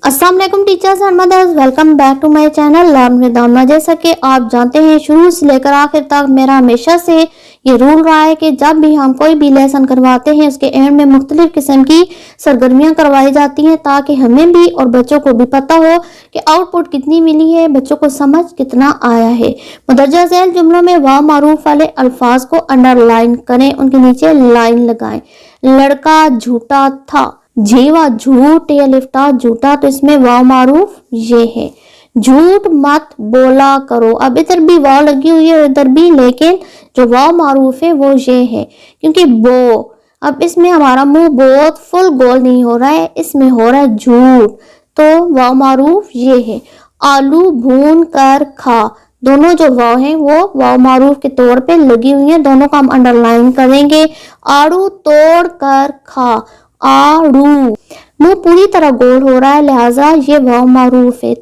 अस्सलाम वालेकुम teachers and mothers, welcome back to my channel learn with Amna. जैसा कि आप जानते हैं, शुरू से लेकर आखिर तक मेरा हमेशा से ये रूल रहा है कि जब भी हम कोई भी लेसन करवाते हैं उसके एंड में मुख्तलिफ किस्म की सरगर्मियां करवाई जाती हैं ताकि हमें भी और बच्चों को भी पता हो कि आउटपुट कितनी मिली है, बच्चों को समझ कितना आया है। मुदर्जा झैल जुमलों में वाव मारूफ वाले अल्फाज को अंडरलाइन करें, उनके नीचे लाइन लगाएं। लड़का झूठा था, जीवा झूठ या लिफ्टा झूठा, तो इसमें वाव मारूफ ये है। झूठ मत बोला करो, अब इधर भी वाव लगी हुई है इधर भी, लेकिन जो वाव मारूफ है वो ये है क्योंकि बो, अब इसमें हमारा मुंह बहुत फुल गोल नहीं हो रहा है, इसमें हो रहा है झूठ, तो वाव मारूफ ये है। आलू भून कर खा, दोनों जो वाव हैं वो वाव मारूफ के तौर पे लगी हुई हैं, दोनों का हम अंडरलाइन करेंगे। आड़ू तोड़ कर खा, आड़ू, मुंह पूरी तरह गोल हो रहा है लिहाजा ये वाव मारूफ है।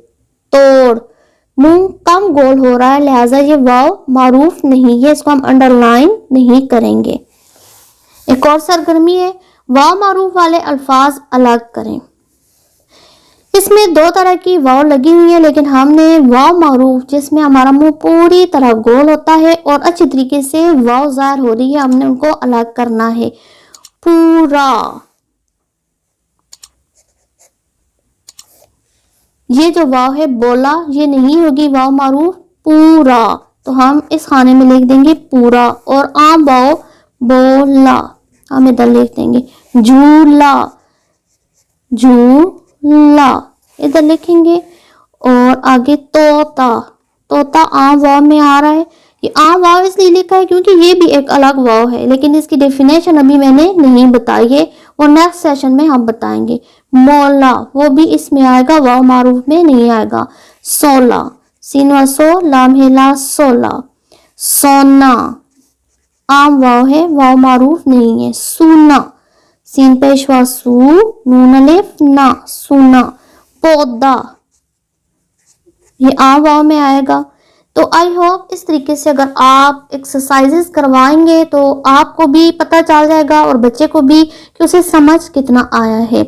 तोड़, मुंह कम गोल हो रहा है लिहाजा ये वाव मारूफ नहीं है, इसको हम अंडरलाइन नहीं करेंगे। एक और सरगर्मी है, वाव मारूफ वाले अल्फाज अलग करें। इसमें दो तरह की वाव लगी हुई है, लेकिन हमने वाव मारूफ जिसमें हमारा मुंह पूरी तरह गोल होता है और अच्छी तरीके से वाव ज़ाहिर हो रही है, हमने उनको अलग करना है। पूरा, ये जो वाव है बोला, ये नहीं होगी वाव मारूफ पूरा, तो हम इस खाने में लिख देंगे पूरा। और आम वाव बोला, हम इधर लिख देंगे झूला, झूला इधर लिखेंगे। और आगे तोता, तोता आम वाव में आ रहा है, ये आम वाव इसलिए लिखा है क्योंकि ये भी एक अलग वाव है, लेकिन इसकी डेफिनेशन अभी मैंने नहीं बताई है, वो नेक्स्ट सेशन में हम बताएंगे। मौला, वो भी इसमें आएगा, वाव मारूफ में नहीं आएगा। सोला, सीनवा सो लाम हेला सोला। सोना, आम वाव है, वाव मारूफ नहीं है। सूना, सीन पेशवा सू नून अलिफ ना, सूना। पौधा, ये आम वाव में आएगा। तो आई होप इस तरीके से अगर आप एक्सरसाइजेस करवाएंगे तो आपको भी पता चल जाएगा और बच्चे को भी कि उसे समझ कितना आया है।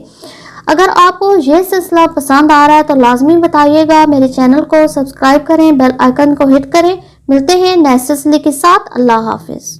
अगर आपको यह सिलसिला पसंद आ रहा है तो लाजमी बताइएगा, मेरे चैनल को सब्सक्राइब करें, बेल आइकन को हिट करें। मिलते हैं नेक्स्ट सिलसिले के साथ। अल्लाह हाफिज।